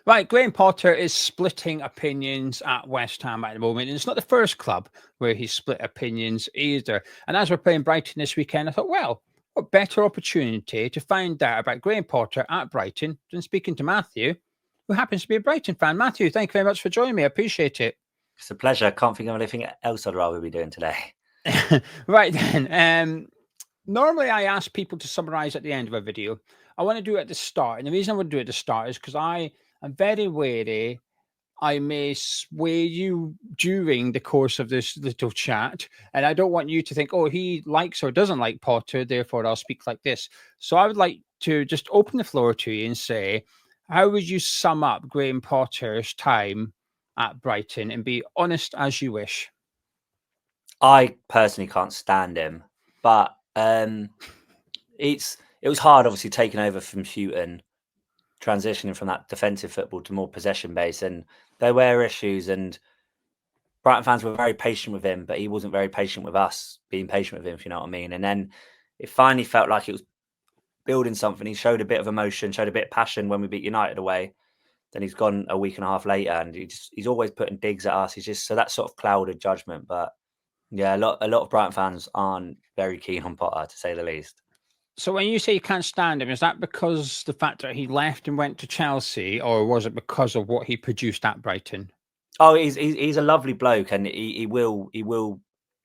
Right, Graham Potter is splitting opinions at West Ham at the moment, and it's not the first club where he's split opinions either. And as we're playing Brighton this weekend, I thought, well, what better opportunity to find out about Graham Potter at Brighton than speaking to Matthew, who happens to be a Brighton fan. Matthew, thank you very much for joining me. I appreciate it. It's a pleasure. Can't think of anything else I'd rather be doing today. Right then. Normally, I ask people to summarize at the end of a video. I want to do it at the start. And the reason I want to do it at the start is because I am very wary I may sway you during the course of this little chat. And I don't want you to think, oh, he likes or doesn't like Potter, therefore I'll speak like this. So I would like to just open the floor to you and say, how would you sum up Graham Potter's time at Brighton and be honest as you wish? I personally can't stand him, but it was hard, obviously, taking over from Houghton, transitioning from that defensive football to more possession based, and there were issues. And Brighton fans were very patient with him, but he wasn't very patient with us being patient with him, if you know what I mean. And then it finally felt like it was building something. He showed a bit of emotion, showed a bit of passion when we beat United away. Then he's gone a week and a half later, and he's always putting digs at us. He's just so that sort of clouded judgment, but. Yeah, a lot of Brighton fans aren't very keen on Potter, to say the least. So when you say you can't stand him, is that because the fact that he left and went to Chelsea, or was it because of what he produced at Brighton? Oh, he's a lovely bloke, and he will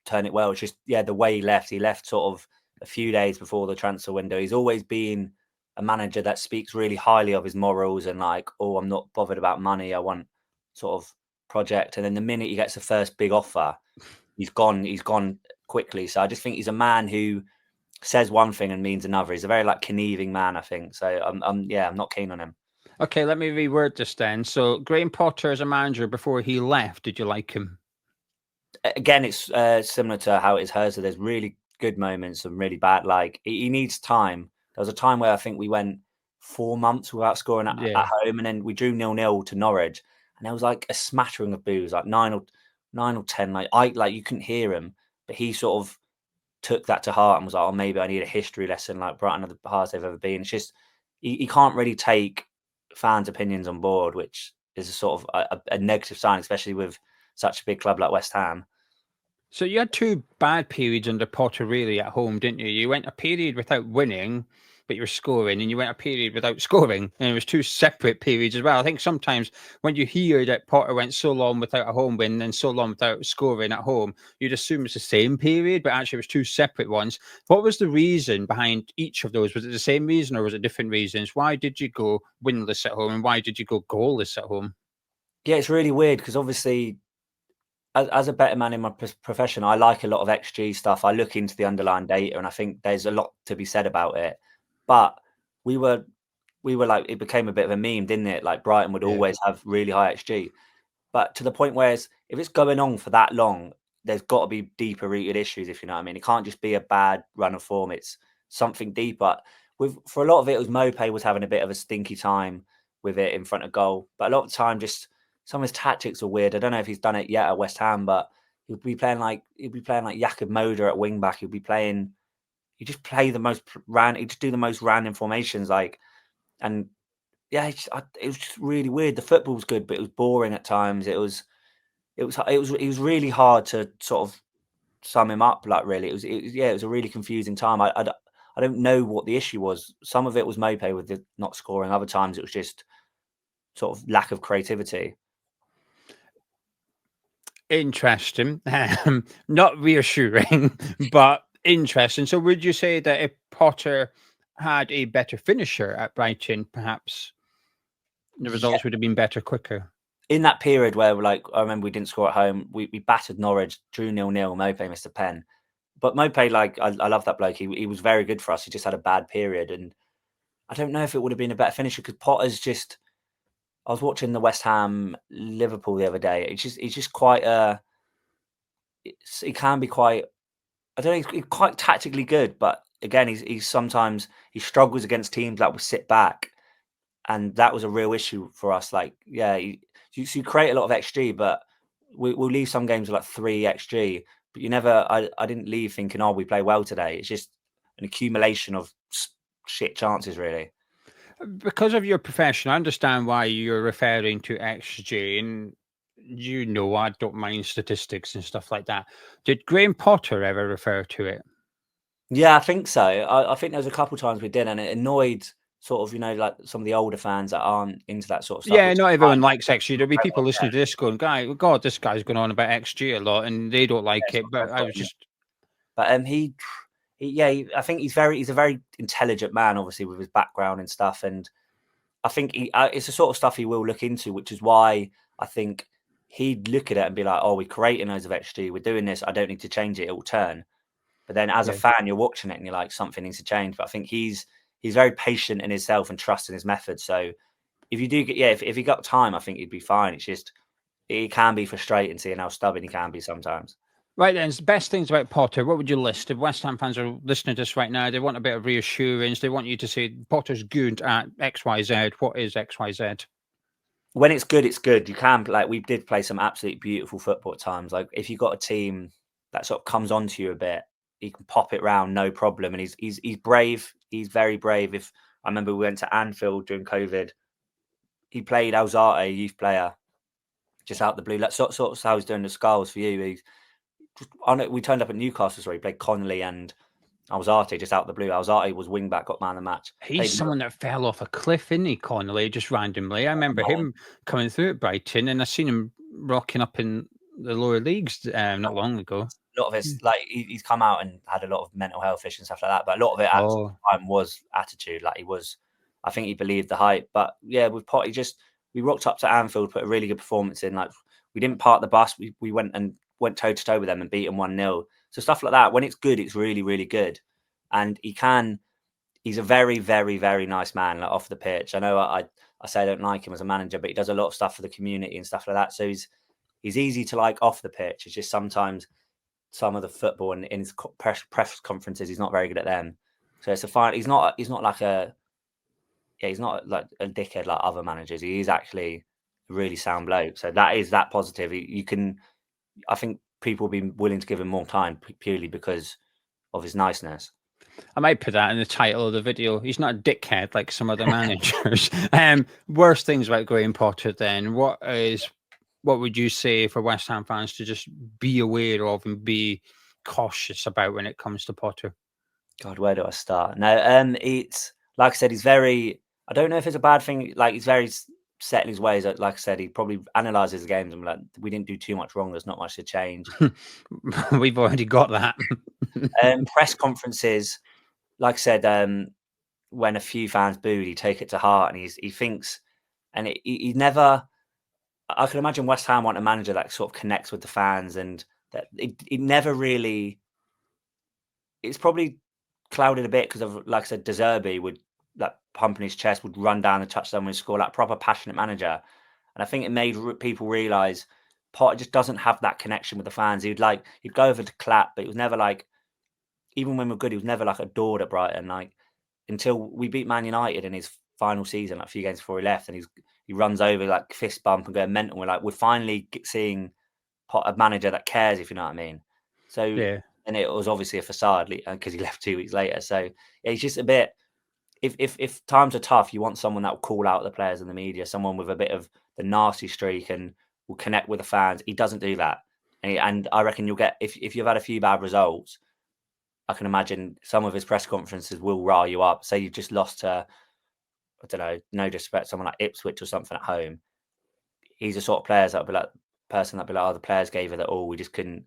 turn it well. It's just the way he left. He left sort of a few days before the transfer window. He's always been a manager that speaks really highly of his morals and like, oh, I'm not bothered about money. I want sort of project. And then the minute he gets the first big offer, he's gone quickly. So I just think he's a man who says one thing and means another. He's a very like conniving man, I think. So I'm not keen on him. Okay, let me reword this then. So Graham Potter as a manager before he left, did you like him? Again, it's similar to how it is Herzer. There's really good moments and really bad. Like he needs time. There was a time where I think we went 4 months without scoring at home, and then we drew 0-0 to Norwich, and there was like a smattering of boos, like nine or 10. Like you couldn't hear him, but he sort of took that to heart and was like, oh, maybe I need a history lesson. Like Brighton are the hardest they've ever been. It's just he can't really take fans' opinions on board, which is a sort of a negative sign, especially with such a big club like West Ham. So you had two bad periods under Potter really at home, didn't you? You went a period without winning, but you were scoring, and you went a period without scoring, and it was two separate periods as well. I think sometimes when you hear that Potter went so long without a home win and so long without scoring at home, you'd assume it's the same period, but actually it was two separate ones. What was the reason behind each of those? Was it the same reason or was it different reasons? Why did you go winless at home and why did you go goalless at home? Yeah, it's really weird because obviously as a better man in my profession, I like a lot of XG stuff. I look into the underlying data, and I think there's a lot to be said about it. But we were like, it became a bit of a meme, didn't it? Like Brighton would always have really high XG, but to the point where if it's going on for that long, there's got to be deeper rooted issues, if you know what I mean. It can't just be a bad run of form. It's something deeper. For a lot of it was Mopé was having a bit of a stinky time with it in front of goal, but a lot of the time just some of his tactics are weird. I don't know if he's done it yet at West Ham, but he'd be playing like Jakob Moder at wing back. He'd just play the most he'd just do the most random formations, and it was just really weird. The football was good, but it was boring at times. It was really hard to sort of sum him up. Like really, it was a really confusing time. I don't know what the issue was. Some of it was Mopé with the not scoring. Other times it was just sort of lack of creativity. Interesting. Not reassuring, but interesting. So would you say that if Potter had a better finisher at Brighton, perhaps the results would have been better quicker? In that period where I remember we didn't score at home, we battered Norwich, drew 0-0, Mopé missed a pen. But Mopé, I love that bloke. He was very good for us. He just had a bad period. And I don't know if it would have been a better finisher because Potter's just... I was watching the West Ham Liverpool the other day. He's just quite he can be quite, I don't know, he's quite tactically good, but again, he's sometimes he struggles against teams that will sit back, and that was a real issue for us. You create a lot of XG, but we'll leave some games with like 3 XG, but you never. I didn't leave thinking, oh, we play well today. It's just an accumulation of shit chances, really. Because of your profession, I understand why you're referring to XG, and I don't mind statistics and stuff like that. Did Graham Potter ever refer to it? Yeah, I think so. I think there was a couple times we did, and it annoyed sort of, like some of the older fans that aren't into that sort of stuff. Yeah, Which not is everyone fine. likes XG. There'll be people listening to this going, God, this guy's going on about XG a lot, and they don't like it. But I was just... But I think he's a very intelligent man, obviously with his background and stuff. And I think it's the sort of stuff he will look into, which is why I think he'd look at it and be like, "Oh, we're creating loads of XG. We're doing this. I don't need to change it. It will turn." But then, as a fan, you're watching it and you're like, something needs to change. But I think he's very patient in himself and trust in his method. So if you do get, if he got time, I think he'd be fine. It's just it can be frustrating seeing how stubborn he can be sometimes. Right then, the best things about Potter, what would you list? If West Ham fans are listening to this right now, they want a bit of reassurance. They want you to say Potter's good at XYZ. What is XYZ? When it's good, it's good. You can, like, we did play some absolutely beautiful football at times. Like, if you've got a team that sort of comes onto you a bit, he can pop it round, no problem. And he's brave. He's very brave. If I remember, we went to Anfield during COVID. He played Alzate, a youth player, just out the blue. Like, sort of how he's doing the Skulls for you. We turned up at Newcastle, sorry, he played Connolly and Alzate just out the blue. Alzate was wing-back, got man of the match. He's someone that fell off a cliff, isn't he, Connolly, just randomly? I remember him coming through at Brighton, and I seen him rocking up in the lower leagues not long ago. A lot of it's like he's come out and had a lot of mental health issues and stuff like that, but a lot of it at the time was attitude. Like, I think he believed the hype. But yeah, with Potty, we rocked up to Anfield, put a really good performance in. Like, we didn't park the bus. We went toe to toe with them and beat them 1-0. So stuff like that, when it's good, it's really, really good. And he's a very, very, very nice man, like, off the pitch. I know I say I don't like him as a manager, but he does a lot of stuff for the community and stuff like that. So he's easy to like off the pitch. It's just sometimes some of the football and in his press conferences, he's not very good at them. So it's a fine. He's not like he's not like a dickhead like other managers. He is actually a really sound bloke. So that is that positive. I think people will be willing to give him more time purely because of his niceness. I might put that in the title of the video. He's not a dickhead like some other managers. Worst things about Graham Potter then. What would you say for West Ham fans to just be aware of and be cautious about when it comes to Potter? God, where do I start? No, it's like I said, he's very, I don't know if it's a bad thing. Like, he's very set in his ways. Like I said, he probably analyzes the games and like, we didn't do too much wrong. There's not much to change. We've already got that. Press conferences, like I said, when a few fans booed, he take it to heart, and he thinks, and he never. I can imagine West Ham want a manager that sort of connects with the fans, and that it never really. It's probably clouded a bit because of, like I said, De Zerbi would, like, pumping his chest, would run down the touchdown and score, like, proper passionate manager. And I think it made people realise Potter just doesn't have that connection with the fans. He'd go over to clap, but it was never like, even when we're good, he was never like adored at Brighton. Like, until we beat Man United in his final season, like, a few games before he left, and he runs over, like, fist bump and go mental. We're finally seeing a manager that cares, if you know what I mean. So yeah. And it was obviously a facade because he left 2 weeks later. So yeah, he's just a bit. If times are tough, you want someone that will call out the players and the media, someone with a bit of the nasty streak and will connect with the fans. He doesn't do that, and I reckon you'll get, if you've had a few bad results, I can imagine some of his press conferences will rile you up. Say you've just lost to, I don't know, no disrespect, someone like Ipswich or something at home. He's the sort of players that'll be like, oh, the players gave it all, we just couldn't.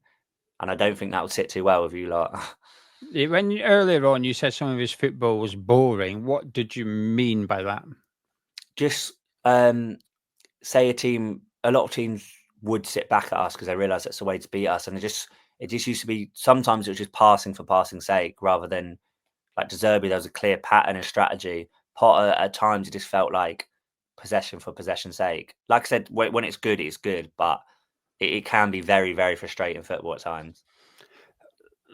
And I don't think that would sit too well with you lot. When earlier on you said some of his football was boring, what did you mean by that? Just say a lot of teams would sit back at us because they realise that's the way to beat us, and it just used to be, sometimes it was just passing for passing's sake rather than, like, De Zerbi, there was a clear pattern and strategy. Potter, at times, it just felt like possession for possession's sake. Like I said, when it's good, but it can be very, very frustrating football at times.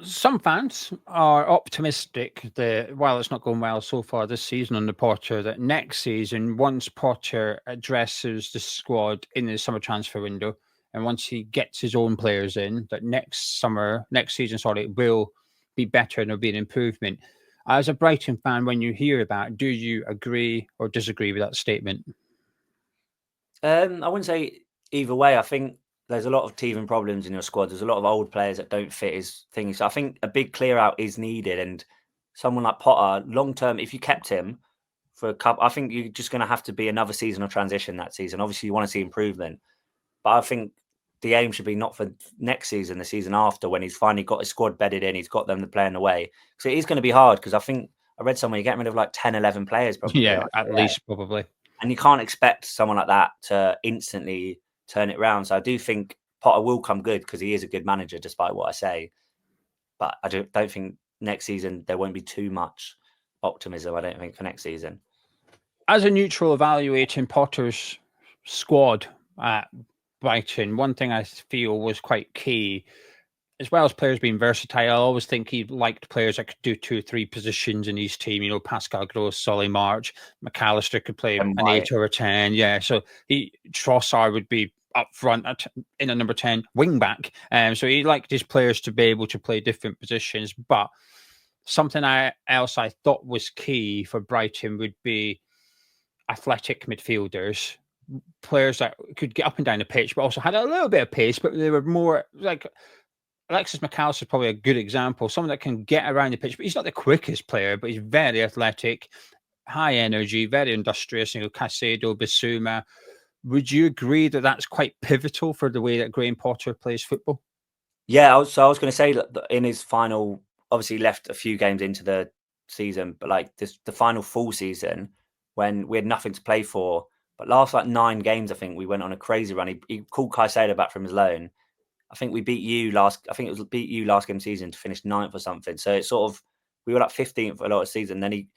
Some fans are optimistic that while it's not going well so far this season under Potter, that next season, once Potter addresses the squad in the summer transfer window, and once he gets his own players in, that next season, will be better and there'll be an improvement. As a Brighton fan, when you hear that, do you agree or disagree with that statement? I wouldn't say either way. I think there's a lot of teething problems in your squad. There's a lot of old players that don't fit his thing. So I think a big clear out is needed. And someone like Potter, long term, if you kept him for a couple, I think you're just going to have to be another season of transition that season. Obviously, you want to see improvement, but I think the aim should be not for next season, the season after, when he's finally got his squad bedded in, he's got them to play in the way. So it is going to be hard because I think I read somewhere you're getting rid of like 10, 11 players probably. Yeah, at least probably. And you can't expect someone like that to instantly turn it around. So I do think Potter will come good because he is a good manager, despite what I say. But I don't think next season there won't be too much optimism, I don't think, for next season. As a neutral evaluating Potter's squad at Brighton, one thing I feel was quite key, as well as players being versatile. I always think he liked players that could do 2 or 3 positions in his team. You know, Pascal Gross, Solly March, McAllister could play an 8 or a 10. Yeah, so Trossard would be up front in a number 10, wing back. So he liked his players to be able to play different positions. But something else I thought was key for Brighton would be athletic midfielders, players that could get up and down the pitch, but also had a little bit of pace, but they were more like Alexis McAllister is probably a good example. Someone that can get around the pitch, but he's not the quickest player, but he's very athletic, high energy, very industrious. You know, Caicedo, Bissouma. Would you agree that that's quite pivotal for the way that Graham Potter plays football? Yeah, I was going to say that in his final, obviously left a few games into the season, but like the final full season when we had nothing to play for. But last like 9 games, I think we went on a crazy run. He called Caicedo back from his loan. I think we beat you last. I think it was beat you last game season to finish 9th or something. So it's sort of we were like 15th for a lot of season. Then he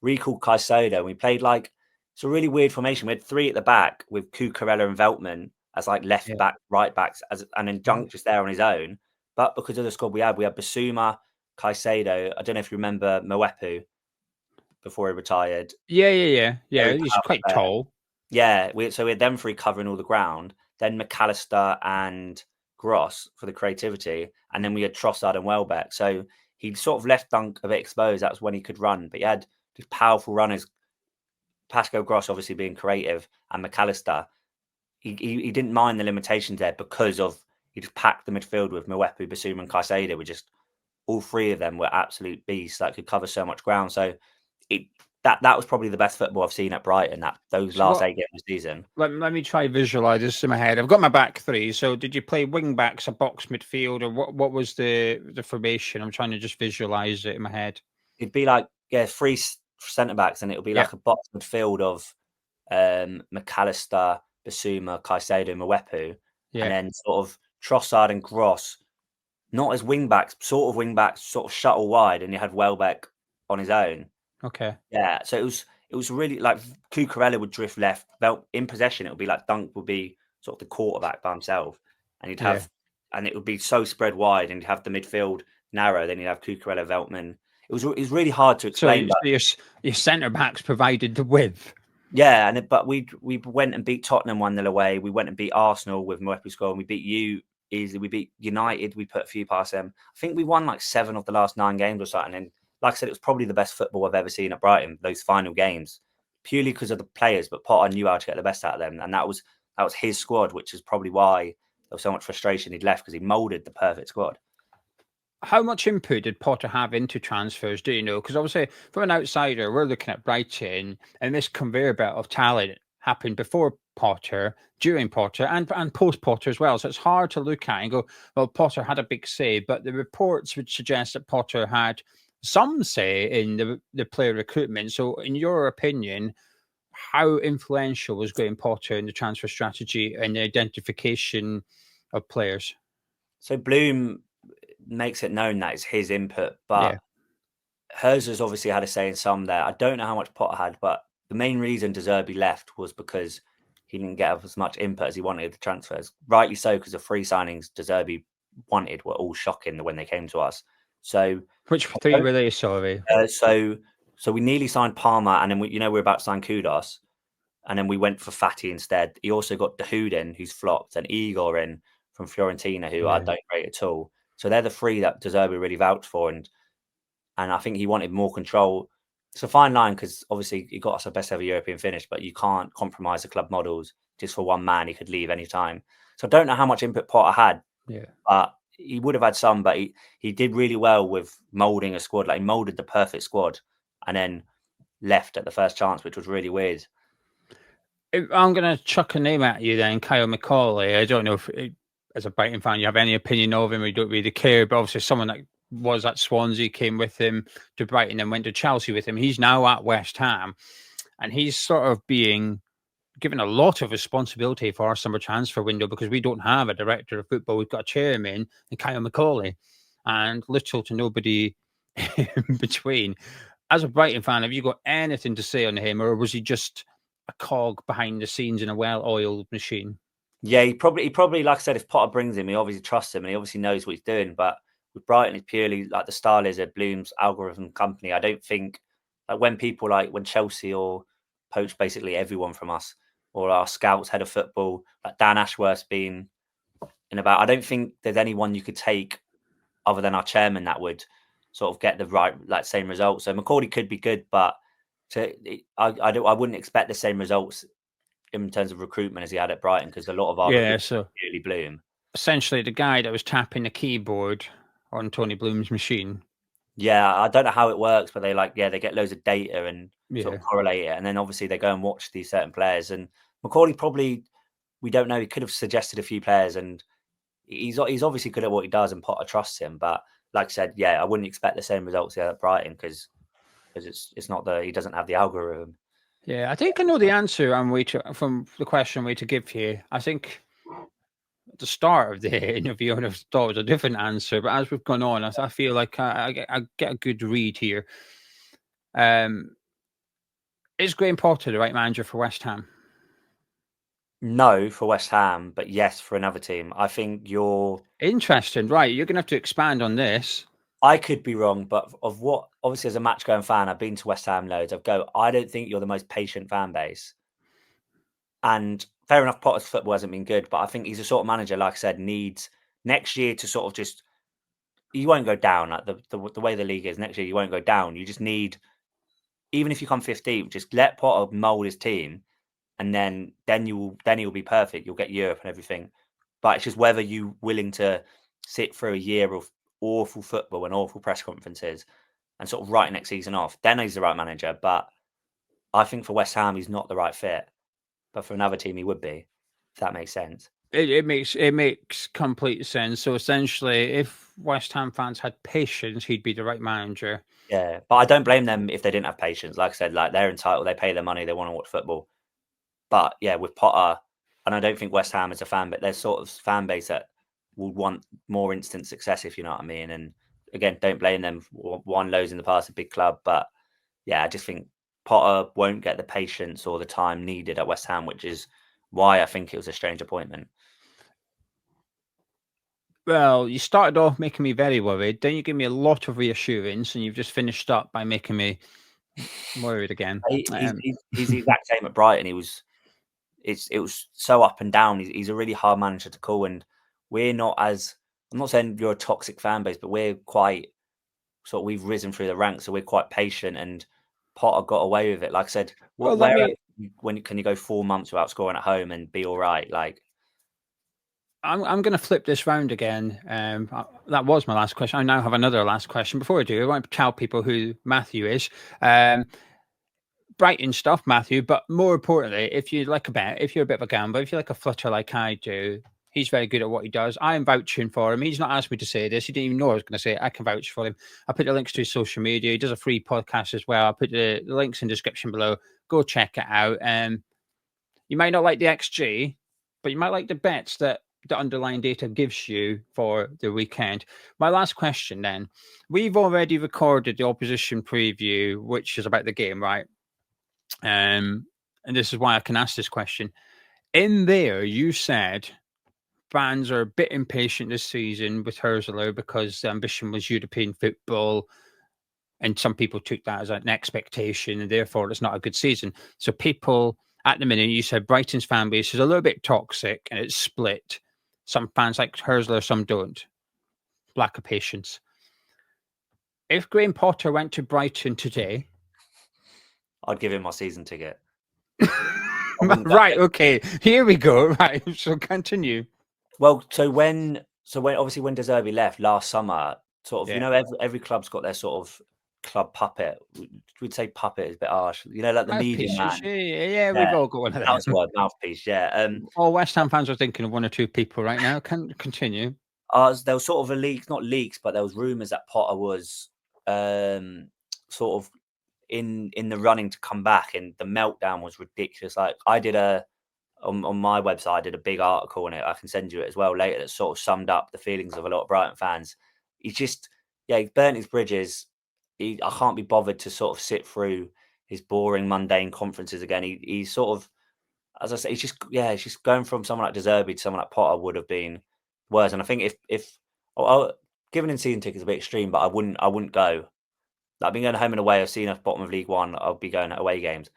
recalled Caicedo. And we played like it's a really weird formation. We had 3 at the back with Cucurella and Veltman as like left back, right backs, and then Dunk just there on his own. But because of the squad we had Bissouma, Caicedo. I don't know if you remember Moepu before he retired. Yeah. He's quite tall. Yeah, so we had them 3 covering all the ground. Then McAllister and Gross for the creativity, and then we had Trossard and Welbeck. So he sort of left Dunk a bit exposed. That's when he could run, but he had these powerful runners. Pascal Gross obviously being creative, and McAllister. He didn't mind the limitations there because of he just packed the midfield with Moepu, Bissouma, and Caicedo. Were just all 3 of them were absolute beasts that could cover so much ground. So that was probably the best football I've seen at Brighton. Those last 8 games of the season. Let me try visualize this in my head. I've got my back 3. So did you play wing backs, a box midfield, or what was the formation? I'm trying to just visualize it in my head. It'd be like 3 centre backs, and it'll be like a box midfield of McAllister, Bissouma, Caicedo, Moepu, and then sort of Trossard and Gross, not as wing backs, sort of shuttle wide, and you had Welbeck on his own. Okay. Yeah, so it was really like Cucurella would drift left. In possession, it would be like Dunk would be sort of the quarterback by himself, and you'd have, and it would be so spread wide, and you'd have the midfield narrow. Then you'd have Cucurella, Veltman. It was really hard to explain. So your centre backs provided the width. Yeah, but we went and beat Tottenham 1-0 away. We went and beat Arsenal with Moepu score, and we beat you easily. We beat United. We put a few past them. I think we won like 7 of the last 9 games or something. And like I said, it was probably the best football I've ever seen at Brighton, those final games, purely because of the players. But Potter knew how to get the best out of them. And that was his squad, which is probably why there was so much frustration he'd left, because he moulded the perfect squad. How much input did Potter have into transfers? Do you know? Because obviously, from an outsider, we're looking at Brighton, and this conveyor belt of talent happened before Potter, during Potter, and post Potter as well. So it's hard to look at and go, well, Potter had a big say, but the reports would suggest that Potter had some say in the player recruitment. So, in your opinion, how influential was Graham Potter in the transfer strategy and the identification of players? So Bloom makes it known that it's his input, but hers has obviously had a say in some there. I don't know how much Potter had, but the main reason De Zerbi left was because he didn't get as much input as he wanted the transfers. Rightly so, because the 3 signings De Zerbi wanted were all shocking when they came to us. So which 3 were they? Sorry. So we nearly signed Palmer, and then we're about to sign Kudos, and then we went for Fati instead. He also got Dahoud in, who's flopped, and Igor in from Fiorentina, who I don't rate at all. So they're the 3 that De Zerbi really vouched for. And and I think he wanted more control. It's a fine line because obviously he got us a best ever European finish, but you can't compromise the club models just for one man. He could leave any time. So I don't know how much input Potter had, but he would have had some. But he did really well with moulding a squad. Like he moulded the perfect squad, and then left at the first chance, which was really weird. I'm going to chuck a name at you then, Kyle McCauley. I don't know if, as a Brighton fan, you have any opinion of him or you don't really care, but obviously someone that was at Swansea, came with him to Brighton and went to Chelsea with him. He's now at West Ham, and he's sort of being given a lot of responsibility for our summer transfer window because we don't have a director of football. We've got a chairman, and Kyle McCauley, and little to nobody in between. As a Brighton fan, have you got anything to say on him, or was he just a cog behind the scenes in a well-oiled machine? Yeah, he probably, like I said, if Potter brings him, he obviously trusts him and he obviously knows what he's doing. But with Brighton, it's purely like the style is a Bloom's algorithm company. I don't think like when Chelsea or poach basically everyone from us, or our scouts, head of football, like Dan Ashworth's been in about. I don't think there's anyone you could take other than our chairman that would sort of get the right same results. So McCauley could be good, but I wouldn't expect the same results in terms of recruitment as he had at Brighton because a lot of our so really Bloom. Essentially, the guy that was tapping the keyboard on Tony Bloom's machine. Yeah, I don't know how it works, but they get loads of data and sort of correlate it, and then obviously they go and watch these certain players. And McCauley probably, we don't know, he could have suggested a few players, and he's obviously good at what he does, and Potter trusts him. But like I said, yeah, I wouldn't expect the same results at Brighton because it's not he doesn't have the algorithm. Yeah, I think I know the answer. From the question way to give here. I think at the start of the interview, I thought it was a different answer, but as we've gone on, I feel like I get a good read here. Is Graham Potter the right manager for West Ham? No, for West Ham, but yes for another team. I think you're interesting, right? You're going to have to expand on this. I could be wrong, but obviously as a match going fan, I've been to West Ham loads. I don't think you're the most patient fan base. And fair enough, Potter's football hasn't been good, but I think he's a sort of manager, like I said, needs next year to sort of you won't go down. Like the way the league is next year, you won't go down. You just need, even if you come 15th, just let Potter mould his team, and then you'll be perfect. You'll get Europe and everything. But it's just whether you're willing to sit through a year of awful football and awful press conferences and sort of write next season off. Then he's the right manager. But I think for West Ham, he's not the right fit. But for another team, he would be, if that makes sense. It makes complete sense. So essentially, if West Ham fans had patience, he'd be the right manager. Yeah, but I don't blame them if they didn't have patience. Like I said, they're entitled, they pay their money, they want to watch football. But yeah, with Potter, and I don't think West Ham is a fan, but there's sort of fan base that would want more instant success, if you know what I mean. And again, don't blame them. Won loads in the past, a big club, but yeah, I just think Potter won't get the patience or the time needed at West Ham, which is why I think it was a strange appointment. Well, you started off making me very worried. Then you gave me a lot of reassurance, and you've just finished up by making me worried again. He's the exact same at Brighton. It was so up and down. He's a really hard manager to call, and we're not as, I'm not saying you're a toxic fan base, but we're quite we've risen through the ranks, so we're quite patient. And Potter got away with it. Like I said, when can you go 4 months without scoring at home and be all right? Like, I'm going to flip this round again. That was my last question. I now have another last question. Before I do, I want to tell people who Matthew is. Brighton stuff, Matthew. But more importantly, if you like a bet, if you're a bit of a gambler, if you like a flutter like I do, he's very good at what he does. I am vouching for him. He's not asked me to say this. He didn't even know I was going to say it. I can vouch for him. I put the links to his social media. He does a free podcast as well. I'll put the links in the description below. Go check it out. You might not like the XG, but you might like the bets that the underlying data gives you for the weekend. My last question then. We've already recorded the opposition preview, which is about the game, right? And this is why I can ask this question. In there, you said fans are a bit impatient this season with Hursley because the ambition was European football, and some people took that as an expectation, and therefore it's not a good season. So people, at the minute, you said Brighton's fan base is a little bit toxic and it's split. Some fans like Hursley, some don't. Lack of patience. If Graham Potter went to Brighton today, I'd give him my season ticket. Right, okay, here we go. Right, so continue. Well, so when obviously when De Zerbi left last summer, sort of, you Yeah. know, every club's got their sort of club puppet. We'd say puppet is a bit harsh, you know, like the media Mouthpieces, man. yeah, we've all got one of That's the them. word, mouthpiece. Yeah. All West Ham fans are thinking of one or two people right now. Can continue. There was sort of a leak, not leaks, but there was rumours that Potter was sort of in the running to come back, and the meltdown was ridiculous. Like I did on my website, I did a big article on it. I can send you it as well later. That sort of summed up the feelings of a lot of Brighton fans. He's just, he burnt his bridges. I can't be bothered to sort of sit through his boring, mundane conferences again. He's sort of, as I say, he's just going from someone like De Zerbi to someone like Potter would have been worse. And I think if giving him season tickets is a bit extreme, but I wouldn't go. Like, I've been going home and away. I've seen us bottom of League One. I'll be going away games.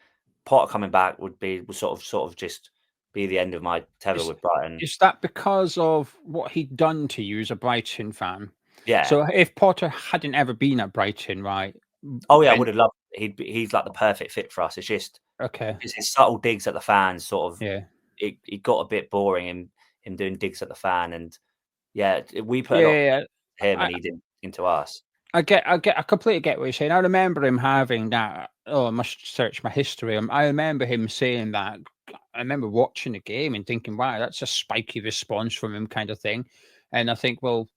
Potter coming back would sort of just be the end of my tether with Brighton. Is that because of what he'd done to you as a Brighton fan? Yeah. So if Potter hadn't ever been at Brighton, right? Oh yeah, I would have loved. He's like the perfect fit for us. It's just okay. It's his subtle digs at the fans. Sort of. Yeah. It got a bit boring in him doing digs at the fan, and yeah, we put Yeah, a lot into him, and he did into us. I completely get what you're saying. I remember him having that. Oh, I must search my history. I remember him saying that. I remember watching the game and thinking, wow, that's a spiky response from him, kind of thing. And I think, well,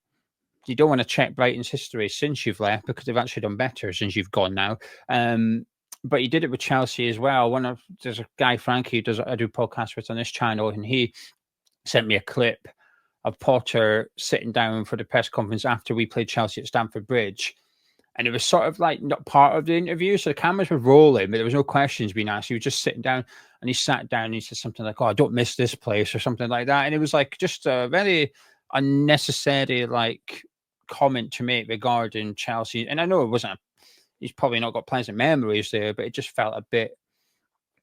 you don't want to check Brighton's history since you've left because they've actually done better since you've gone now. But he did it with Chelsea as well. There's a guy, Frankie, who I do podcasts with on this channel, and he sent me a clip of Potter sitting down for the press conference after we played Chelsea at Stamford Bridge. And it was sort of like not part of the interview. So the cameras were rolling, but there was no questions being asked. He was just sitting down, and he sat down and he said something like, "Oh, I don't miss this place," or something like that. And it was like just a very unnecessary like comment to make regarding Chelsea. And I know it wasn't, he's probably not got pleasant memories there, but it just felt a bit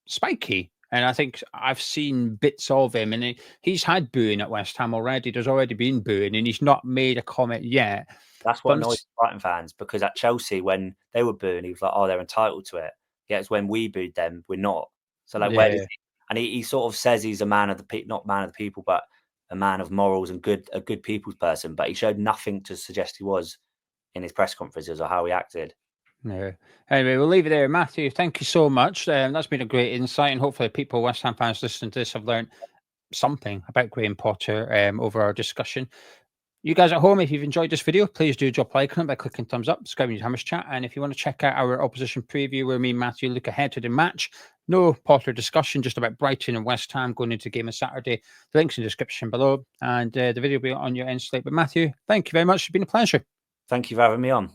spiky. And I think I've seen bits of him, and he's had booing at West Ham already. There's already been booing, and he's not made a comment yet. That's what annoys Brighton fans, because at Chelsea, when they were booing, he was like, "Oh, they're entitled to it." Yeah, it's when we booed them, we're not. So like, where does he? And he sort of says he's a man of the not man of the people, but a man of morals and a good people's person. But he showed nothing to suggest he was in his press conferences or how he acted. No. Anyway, we'll leave it there. Matthew, thank you so much. That's been a great insight, and hopefully people, West Ham fans listening to this, have learned something about Graham Potter over our discussion. You guys at home, if you've enjoyed this video, please do drop a like on it by clicking thumbs up, subscribing to Hammers Chat. And if you want to check out our opposition preview where me and Matthew look ahead to the match, no Potter discussion, just about Brighton and West Ham going into the game on Saturday. The link's in the description below, and the video will be on your end slate. But Matthew, thank you very much. It's been a pleasure. Thank you for having me on.